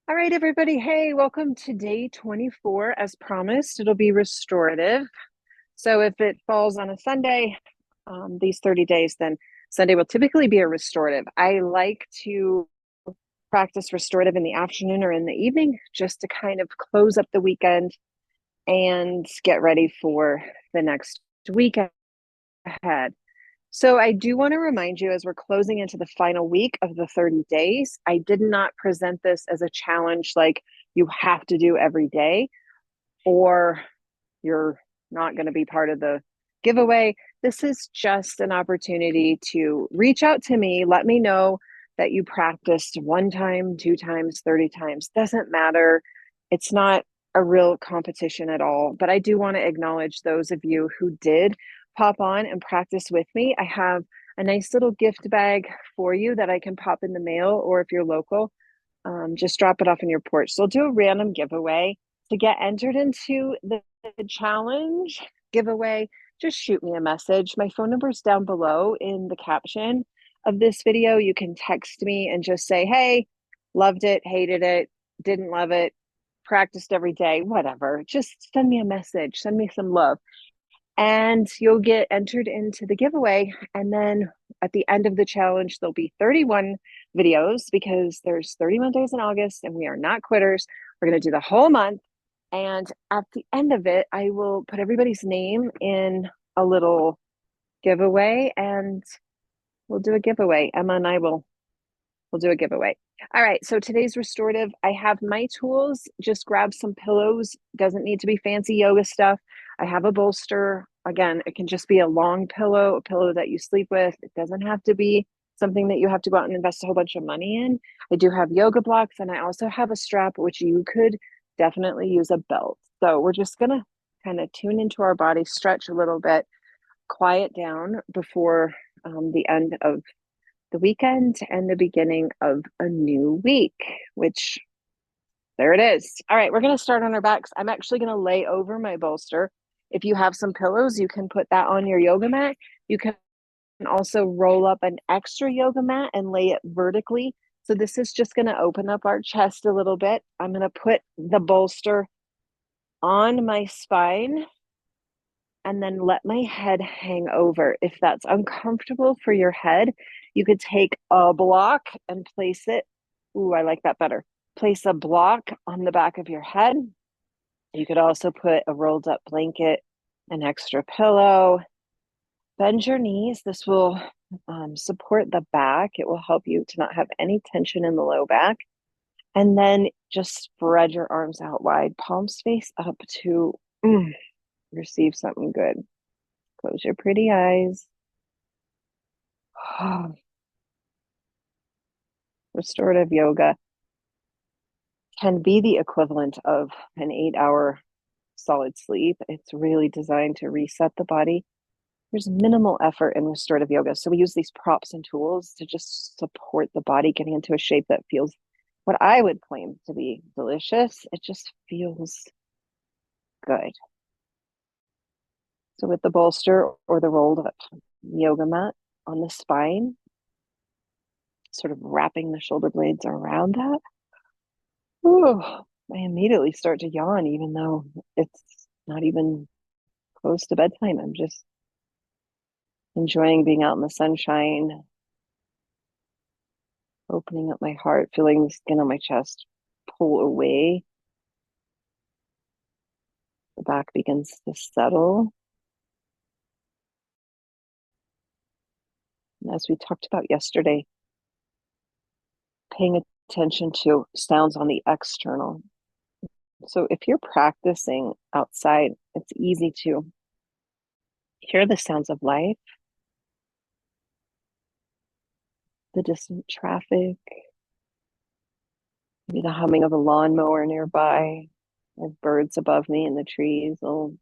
All right, everybody. Hey, welcome to day 24. As promised, it'll be restorative. So if it falls on a Sunday, these 30 days, then Sunday will typically be a restorative. I like to practice restorative in the afternoon or in the evening just to kind of close up the weekend and get ready for the next week ahead. So I do want to remind you as we're closing into the final week of the 30 days, I did not present this as a challenge like you have to do every day or you're not going to be part of the giveaway. This is just an opportunity to reach out to me, let me know that you practiced one time, two times, 30 times. Doesn't matter. It's not a real competition at all, but I do want to acknowledge those of you who did pop on and practice with me. I have a nice little gift bag for you that I can pop in the mail, or if you're local, just drop it off in your porch. So I'll do a random giveaway to get entered into the challenge giveaway. Just shoot me a message. My phone number is down below in the caption of this video. You can text me and just say, hey, loved it, hated it, didn't love it, practiced every day, whatever. Just send me a message, send me some love, and you'll get entered into the giveaway. And then at the end of the challenge, there'll be 31 videos because there's 31 days in August and we are not quitters. We're going to do the whole month. And at the end of it, I will put everybody's name in a little giveaway and we'll do a giveaway. Emma and I will we'll do a giveaway. All right, so today's restorative. I have my tools. Just grab some pillows. Doesn't need to be fancy yoga stuff. I have a bolster. Again, it can just be a long pillow, a pillow that you sleep with. It doesn't have to be something that you have to go out and invest a whole bunch of money in. I do have yoga blocks, and I also have a strap, which you could definitely use a belt. So we're just going to kind of tune into our body, stretch a little bit, quiet down before the end of the weekend and the beginning of a new week, which there it is. All right, we're going to start on our backs. I'm actually going to lay over my bolster. If you have some pillows, you can put that on your yoga mat. You can also roll up an extra yoga mat and lay it vertically. So this is just going to open up our chest a little bit. I'm going to put the bolster on my spine and then let my head hang over. If that's uncomfortable for your head, you could take a block and place it. Ooh, I like that better. Place a block on the back of your head. You could also put a rolled up blanket, an extra pillow. Bend your knees. This will support the back. It will help you to not have any tension in the low back. And then just spread your arms out wide, palms face up to receive something good. Close your pretty eyes. Restorative yoga can be the equivalent of an 8-hour solid sleep. It's really designed to reset the body. There's minimal effort in restorative yoga. So we use these props and tools to just support the body getting into a shape that feels what I would claim to be delicious. It just feels good. So with the bolster or the rolled up yoga mat on the spine, sort of wrapping the shoulder blades around that, ooh, I immediately start to yawn, even though it's not even close to bedtime. I'm just enjoying being out in the sunshine, opening up my heart, feeling the skin on my chest pull away. The back begins to settle. And as we talked about yesterday, paying attention to sounds on the external. So if you're practicing outside, it's easy to hear the sounds of life, the distant traffic, maybe the humming of a lawnmower nearby, or birds above me in the trees, little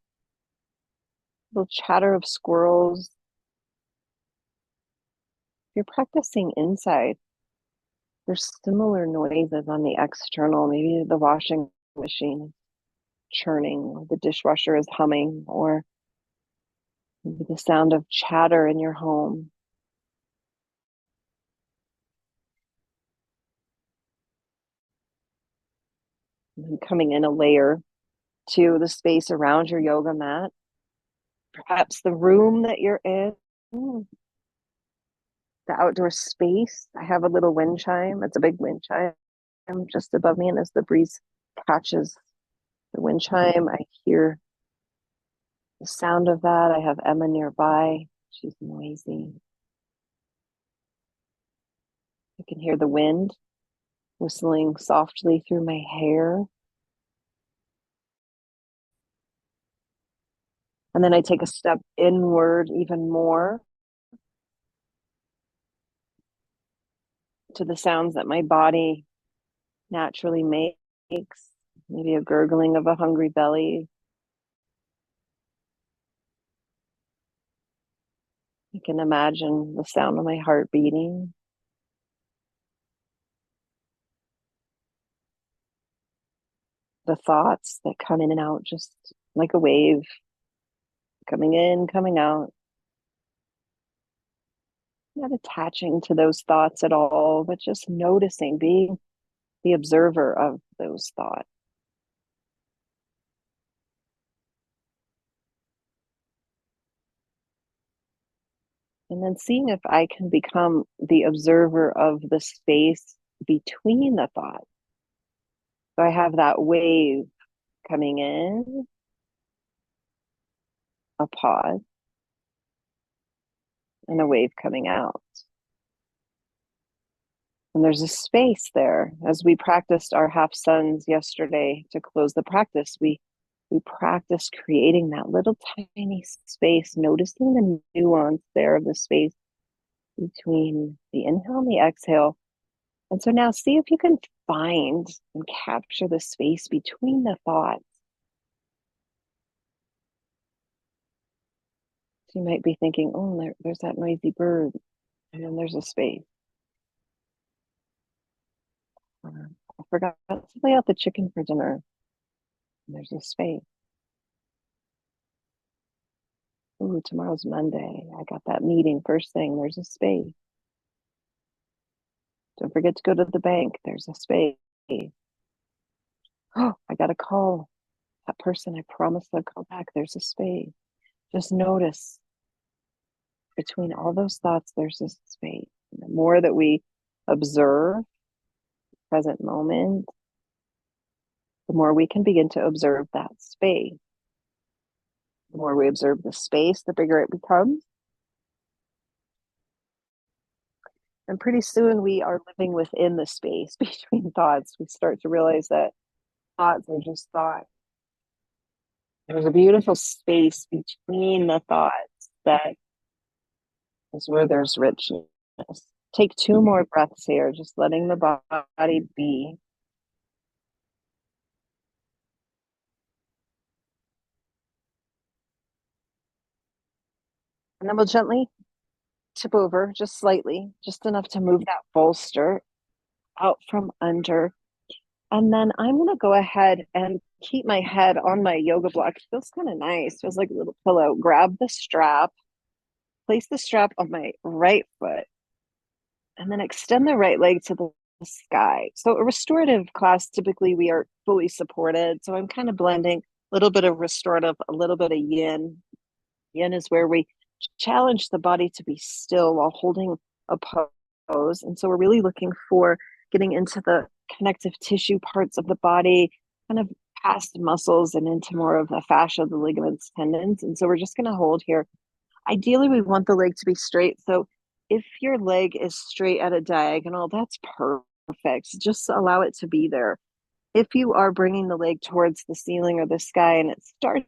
chatter of squirrels. If you're practicing inside, there's similar noises on the external. Maybe the washing machine is churning, or the dishwasher is humming, or maybe the sound of chatter in your home. And coming in a layer to the space around your yoga mat, perhaps the room that you're in, the outdoor space. I have a little wind chime. It's a big wind chime just above me, and as the breeze catches the wind chime, I hear the sound of that. I have Emma nearby. She's noisy. I can hear the wind whistling softly through my hair. And then I take a step inward even more to the sounds that my body naturally makes. Maybe a gurgling of a hungry belly. I can imagine the sound of my heart beating. The thoughts that come in and out just like a wave, coming in, coming out. Not attaching to those thoughts at all, but just noticing, being the observer of those thoughts. And then seeing if I can become the observer of the space between the thoughts. So I have that wave coming in, a pause, and a wave coming out. And there's a space there. As we practiced our half suns yesterday to close the practice, we practiced creating that little tiny space, noticing the nuance there of the space between the inhale and the exhale. And so now see if you can find and capture the space between the thoughts. So you might be thinking, oh, there's that noisy bird, and then there's a space. I forgot to lay out the chicken for dinner. And there's a space. Ooh, tomorrow's Monday. I got that meeting first thing. There's a space. Don't forget to go to the bank. There's a space. Oh, I got to call that person. I promised I'd call back. There's a space. Just notice between all those thoughts, there's a space. And the more that we observe the present moment, the more we can begin to observe that space. The more we observe the space, the bigger it becomes. And pretty soon we are living within the space between thoughts. We start to realize that thoughts are just thoughts. There's a beautiful space between the thoughts that is where there's richness. Take 2 more breaths here, just letting the body be. And then we'll gently tip over just slightly, just enough to move that bolster out from under. And then I'm going to go ahead and keep my head on my yoga block. It feels kind of nice. Feels like a little pillow. Grab the strap, place the strap on my right foot, and then extend the right leg to the sky. So a restorative class, typically we are fully supported. So I'm kind of blending a little bit of restorative, a little bit of yin. Yin is where we challenge the body to be still while holding a pose. And so we're really looking for getting into the connective tissue parts of the body, kind of past muscles and into more of the fascia, the ligaments, tendons. And so we're just going to hold here. Ideally, we want the leg to be straight. So if your leg is straight at a diagonal, that's perfect. Just allow it to be there. If you are bringing the leg towards the ceiling or the sky and it starts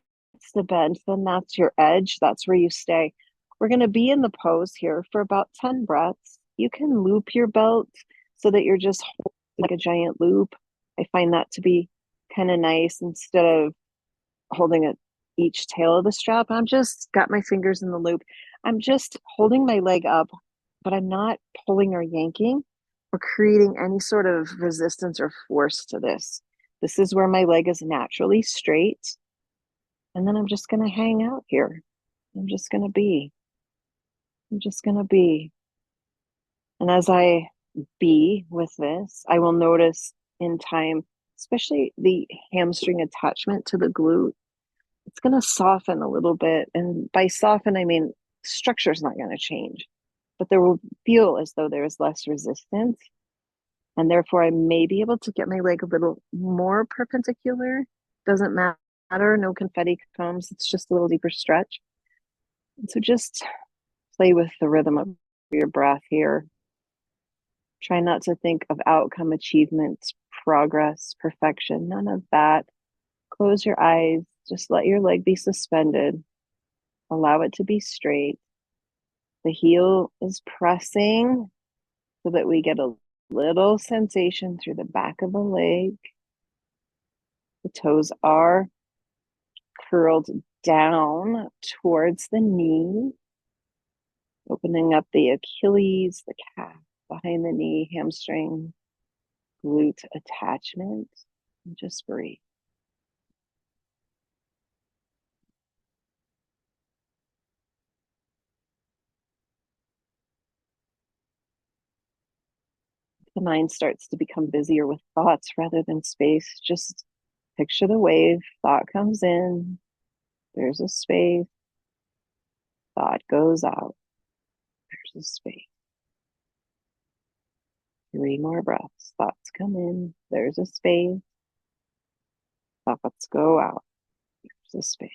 to bend, then that's your edge. That's where you stay. We're going to be in the pose here for about 10 breaths. You can loop your belt so that you're just holding like a giant loop. I find that to be kind of nice instead of holding it each tail of the strap. I'm just got my fingers in the loop. I'm just holding my leg up, but I'm not pulling or yanking or creating any sort of resistance or force to this. This is where my leg is naturally straight. And then I'm just going to hang out here. I'm just going to be. I'm just going to be. And as I be with this, I will notice in time especially the hamstring attachment to the glute. It's going to soften a little bit. And by soften, I mean structure is not going to change, but there will feel as though there is less resistance. And therefore, I may be able to get my leg a little more perpendicular. Doesn't matter. No confetti comes. It's just a little deeper stretch. And so just play with the rhythm of your breath here. Try not to think of outcome, achievements, progress, perfection, none of that. Close your eyes. Just let your leg be suspended. Allow it to be straight. The heel is pressing so that we get a little sensation through the back of the leg. The toes are curled down towards the knee, opening up the Achilles, the calf, behind the knee, hamstring, glute attachment. And just breathe. The mind starts to become busier with thoughts rather than space. Just picture the wave. Thought comes in. There's a space. Thought goes out. There's a space. 3 more breaths. Thoughts come in. There's a space. Thoughts go out. There's a space.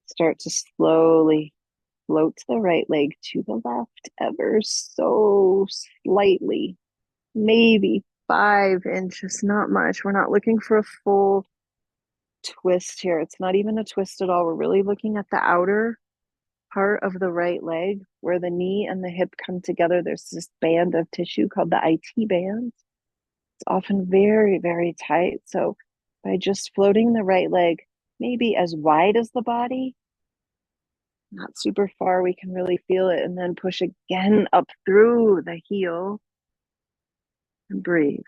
Start to slowly float the right leg to the left ever so slightly. Maybe 5 inches, not much. We're not looking for a full twist here. It's not even a twist at all. We're really looking at the outer part of the right leg where the knee and the hip come together. There's this band of tissue called the IT band. It's often very, very tight. So by just floating the right leg, maybe as wide as the body, not super far, we can really feel it. And then push again up through the heel and breathe.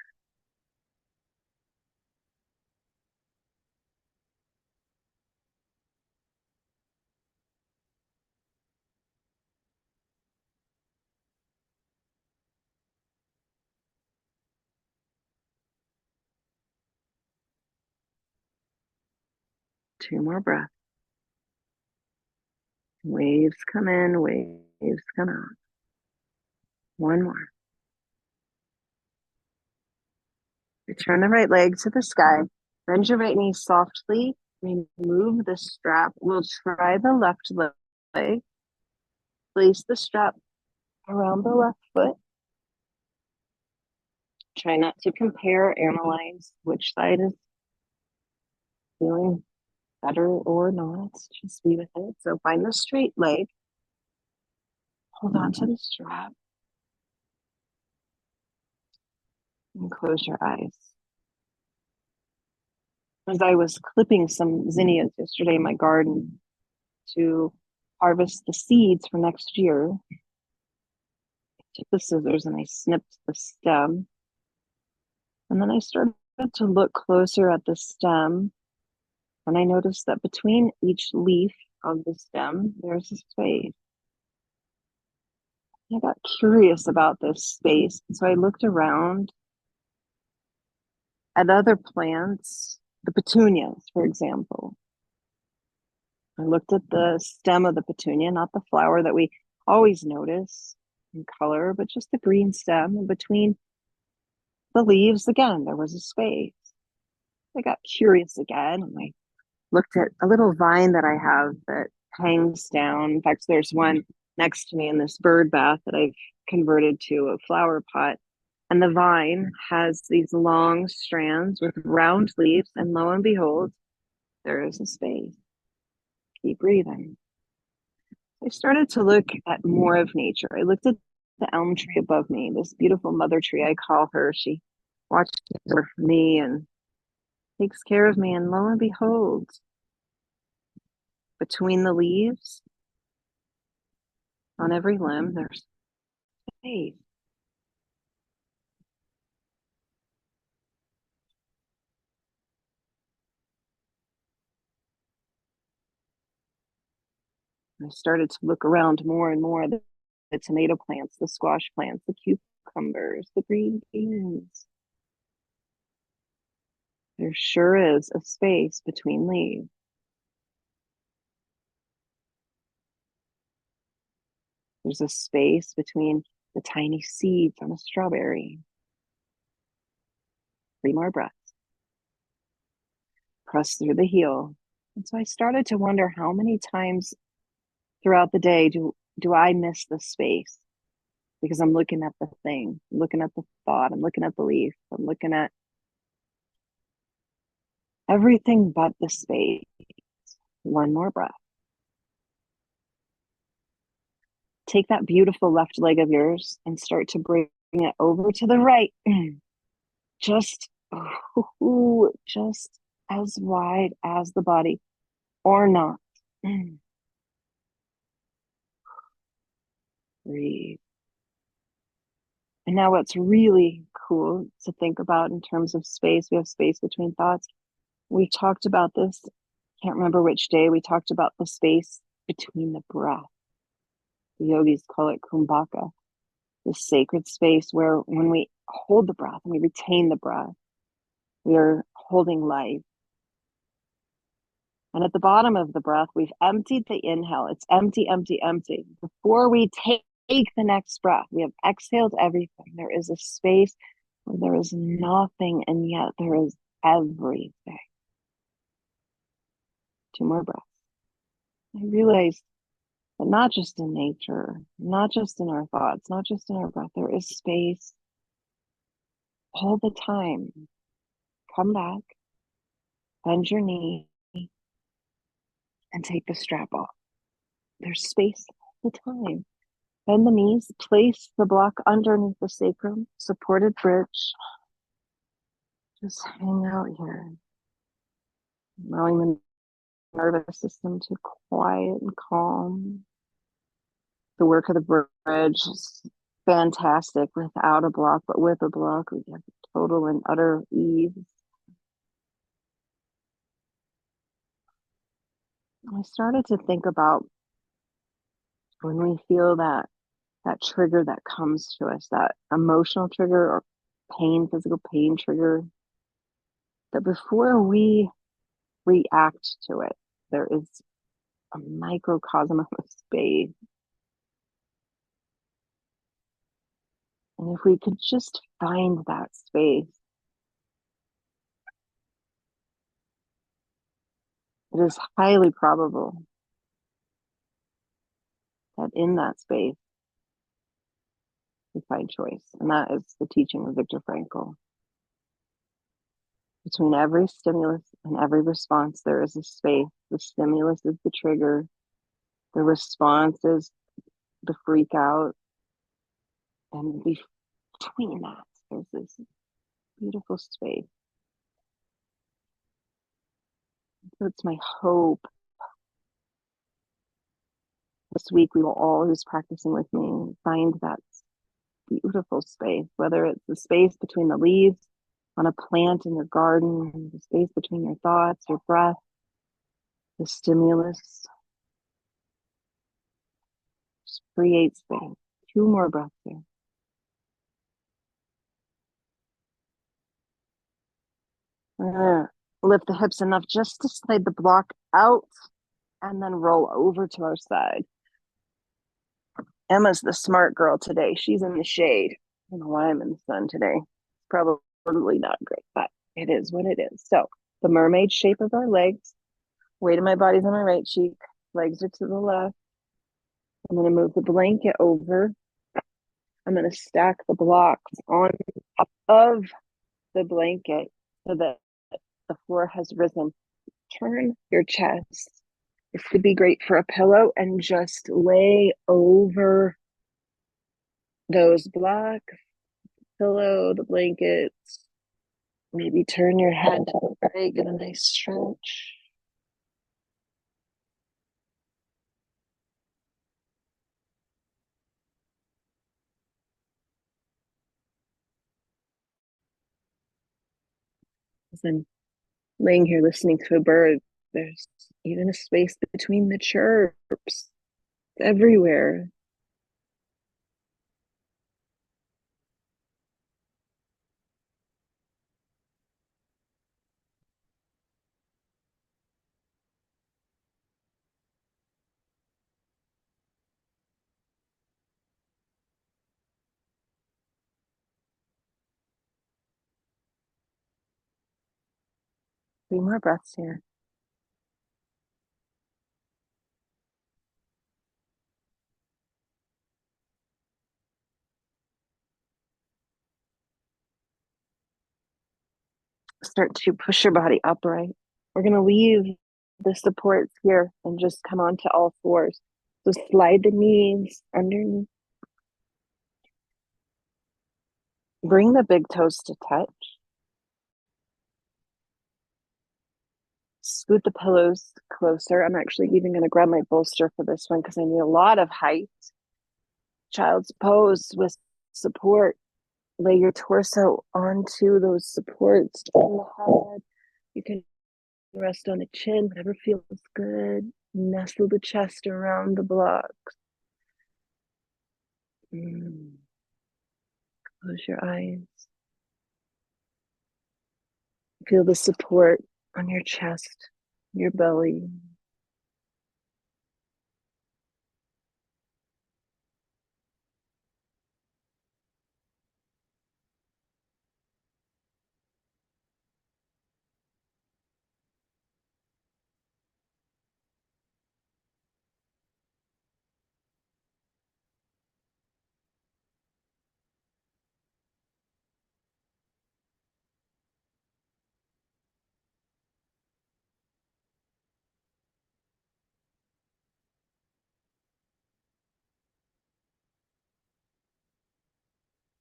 Two more breaths. Waves come in, waves come out. One more. Return the right leg to the sky. Bend your right knee softly. Remove the strap. We'll try the left leg. Place the strap around the left foot. Try not to compare or analyze which side is feeling better or not. Just be with it. So find the straight leg. Hold on to the strap. And close your eyes. As I was clipping some zinnias yesterday in my garden to harvest the seeds for next year, I took the scissors and I snipped the stem. And then I started to look closer at the stem. And I noticed that between each leaf of the stem, there's a space. I got curious about this space. So I looked around at other plants, the petunias, for example. I looked at the stem of the petunia, not the flower that we always notice in color, but just the green stem. And between the leaves, again, there was a space. I got curious again, and I looked at a little vine that I have that hangs down. In fact, there's one next to me in this bird bath that I've converted to a flower pot. And the vine has these long strands with round leaves, and lo and behold, there is a space. Keep breathing. I started to look at more of nature. I looked at the elm tree above me, this beautiful mother tree, I call her. She watches over me and takes care of me. And lo and behold, between the leaves, on every limb, there's space. I started to look around more and more. The tomato plants, the squash plants, the cucumbers, the green beans. There sure is a space between leaves. There's a space between the tiny seeds on a strawberry. 3 more breaths. Press through the heel. And so I started to wonder, how many times throughout the day do I miss the space? Because I'm looking at the thing, I'm looking at the thought, I'm looking at the leaf, I'm looking at everything but the space. 1 more breath. Take that beautiful left leg of yours and start to bring it over to the right. Just, just as wide as the body, or not. Breathe. And now what's really cool to think about in terms of space, we have space between thoughts. We talked about this, can't remember which day, we talked about the space between the breath. The yogis call it kumbhaka, this sacred space where when we hold the breath and we retain the breath, we are holding life. And at the bottom of the breath, we've emptied the inhale. It's empty, empty, empty. Before we take the next breath, we have exhaled everything. There is a space where there is nothing, and yet there is everything. 2 more breaths. I realized that not just in nature, not just in our thoughts, not just in our breath, there is space all the time. Come back, bend your knee, and take the strap off. There's space all the time. Bend the knees, place the block underneath the sacrum, supported bridge. Just hang out here, allowing the nervous system to quiet and calm. The work of the bridge is fantastic without a block, but with a block, we get total and utter ease. I started to think about when we feel that trigger that comes to us, that emotional trigger or physical pain trigger, that before we react to it, there is a microcosm of space. And if we could just find that space, it is highly probable that in that space, we find choice. And that is the teaching of Viktor Frankl. Between every stimulus and every response, there is a space. The stimulus is the trigger. The response is the freak out. And between that, there's this beautiful space. So it's my hope this week we will all, who's practicing with me, find that beautiful space, whether it's the space between the leaves on a plant in your garden, the space between your thoughts, your breath, the stimulus. Just create space. 2 more breaths here. We're gonna lift the hips enough just to slide the block out and then roll over to our side. Emma's the smart girl today. She's in the shade. I don't know why I'm in the sun today. It's probably not great, but it is what it is. So the mermaid shape of our legs. Weight of my body's on my right cheek. Legs are to the left. I'm going to move the blanket over. I'm going to stack the blocks on top of the blanket so that the floor has risen. Turn your chest. This could be great for a pillow and just lay over those blocks, pillow, the blankets. Maybe turn your head to the right, get a nice stretch. As I'm laying here listening to a bird, there's even a space between the chirps. everywhere. 3 more breaths here. Start to push your body upright. We're going to leave the supports here and just come onto all fours. So slide the knees underneath. Bring the big toes to touch. Scoot the pillows closer. I'm actually even going to grab my bolster for this one because I need a lot of height. Child's pose with support. Lay your torso onto those supports on the head. You can rest on the chin, whatever feels good. Nestle the chest around the blocks. Close your eyes. Feel the support on your chest, your belly.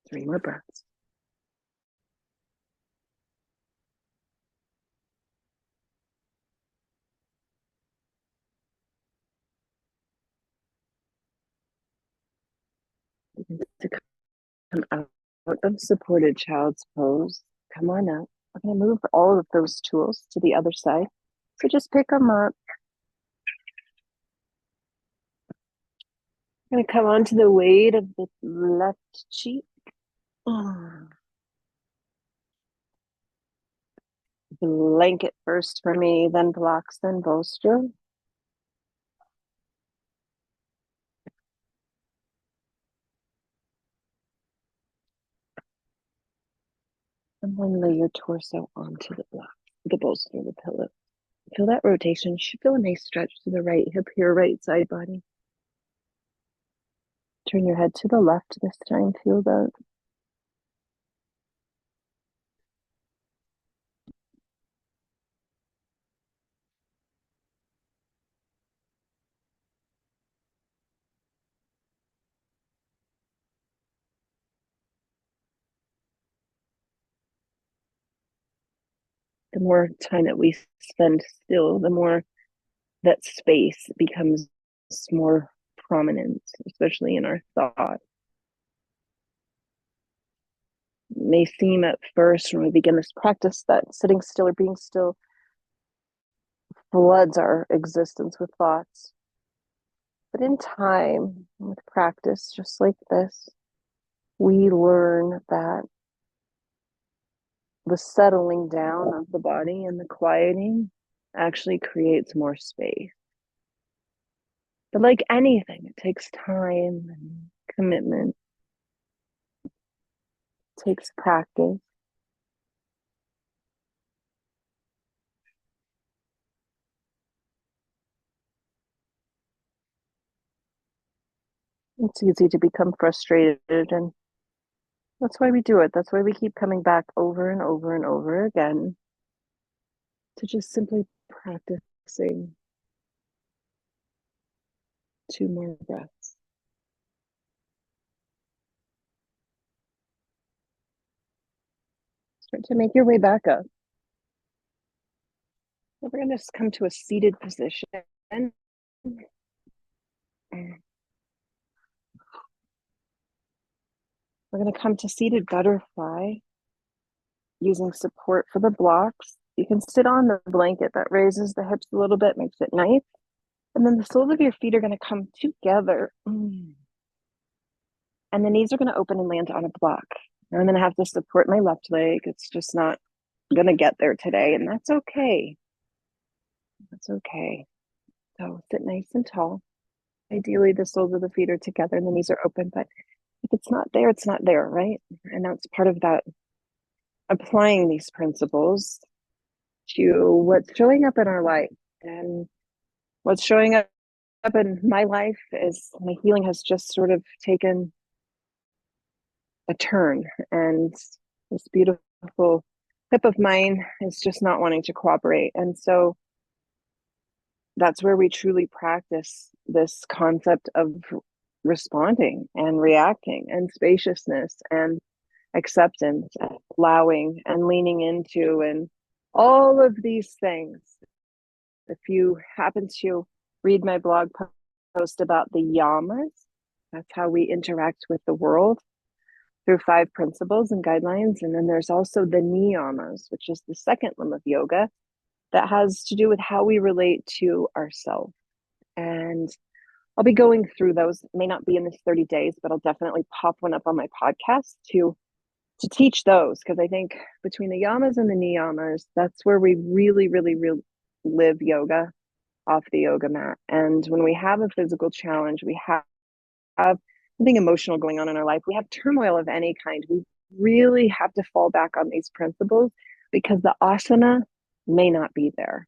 Three more breaths. To come out of supported child's pose, come on up. I'm going to move all of those tools to the other side. So just pick them up. I'm going to come onto the weight of the left cheek. Blanket first for me, then blocks, then bolster. And then lay your torso onto the block, the bolster, the pillow. Feel that rotation. You should feel a nice stretch to the right hip here, right side body. Turn your head to the left this time. Feel that. The more time that we spend still, the more that space becomes more prominent, especially in our thought. It may seem at first when we begin this practice that sitting still or being still floods our existence with thoughts. But in time, with practice, just like this, we learn that the settling down of the body and the quieting actually creates more space. But like anything, it takes time and commitment. It takes practice. It's easy to become frustrated, and that's why we do it. That's why we keep coming back over and over and over again to just simply practicing 2 more breaths. Start to make your way back up. We're going to just come to a seated position. We're going to come to seated butterfly using support for the blocks. You can sit on the blanket that raises the hips a little bit, makes it nice. And then the soles of your feet are going to come together. And the knees are going to open and land on a block. And I'm going to have to support my left leg. It's just not going to get there today. And that's okay. That's okay. So sit nice and tall. Ideally, the soles of the feet are together and the knees are open. But if it's not there, it's not there, right? And that's part of that, applying these principles to what's showing up in our life. And what's showing up in my life is my healing has just sort of taken a turn, and this beautiful hip of mine is just not wanting to cooperate. And so that's where we truly practice this concept of responding and reacting and spaciousness and acceptance and allowing and leaning into and all of these things. If you happen to read my blog post about the yamas, that's how we interact with the world through 5 principles and guidelines. And then there's also the niyamas, which is the second limb of yoga that has to do with how we relate to ourselves. And I'll be going through those. It may not be in this 30 days, but I'll definitely pop one up on my podcast to teach those, because I think between the yamas and the niyamas, that's where we really, really, really live yoga off the yoga mat. And when we have a physical challenge, we have something emotional going on in our life, we have turmoil of any kind, we really have to fall back on these principles, because the asana may not be there.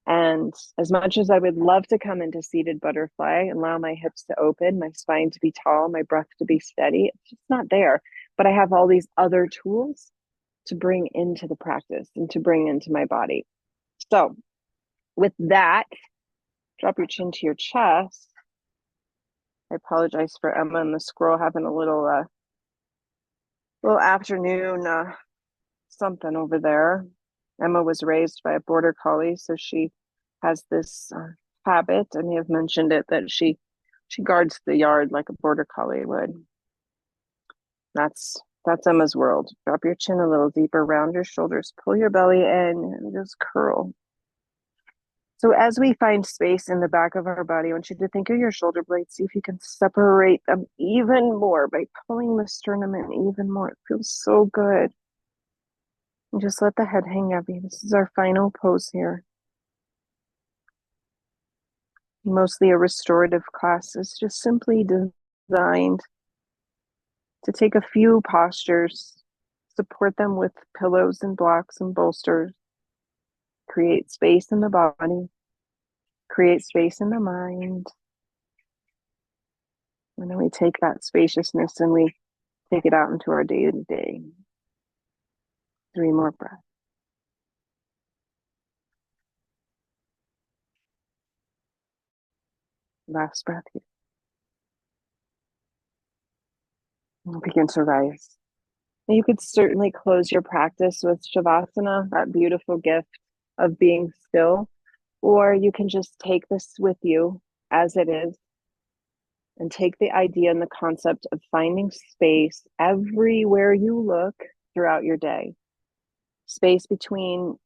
And as much as I would love to come into seated butterfly and allow my hips to open, my spine to be tall, my breath to be steady, it's just not there. But I have all these other tools to bring into the practice and to bring into my body. So with that, drop your chin to your chest. I apologize for Emma and the squirrel having a little afternoon something over there. Emma was raised by a border collie, so she has this habit. I may have mentioned it, that she guards the yard like a border collie would. That's Emma's world. Drop your chin a little deeper, round your shoulders, pull your belly in, and just curl. So as we find space in the back of our body, I want you to think of your shoulder blades. See if you can separate them even more by pulling the sternum in even more. It feels so good. And just let the head hang heavy. This is our final pose here. Mostly a restorative class. It's just simply designed to take a few postures, support them with pillows and blocks and bolsters, create space in the body, create space in the mind. And then we take that spaciousness and we take it out into our day-to-day. 3 more breaths. Last breath here. And begin to rise. And you could certainly close your practice with Shavasana, that beautiful gift of being still, or you can just take this with you as it is and take the idea and the concept of finding space everywhere you look throughout your day. Space between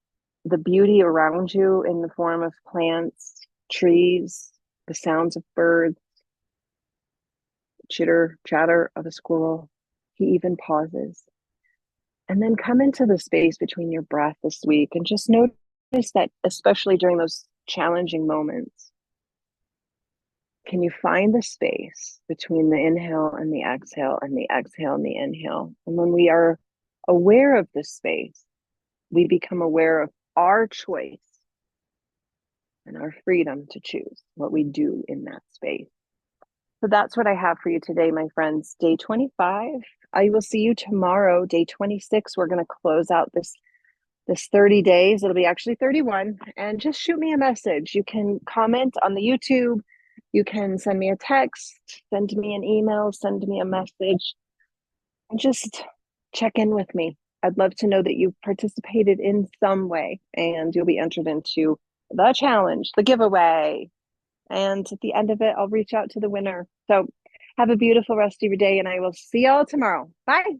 the beauty around you in the form of plants, trees, the sounds of birds, chitter, chatter of a squirrel. He even pauses. And then come into the space between your breath this week and just notice that, especially during those challenging moments, can you find the space between the inhale and the exhale and the exhale and the inhale? And when we are aware of this space, we become aware of our choice and our freedom to choose what we do in that space. So that's what I have for you today, my friends. Day 25. I will see you tomorrow, day 26. We're going to close out this 30 days. It'll be actually 31. And just shoot me a message. You can comment on the YouTube. You can send me a text, send me an email, send me a message, and just check in with me. I'd love to know that you participated in some way, and you'll be entered into the challenge, the giveaway. And at the end of it, I'll reach out to the winner. So have a beautiful rest of your day, and I will see y'all tomorrow. Bye.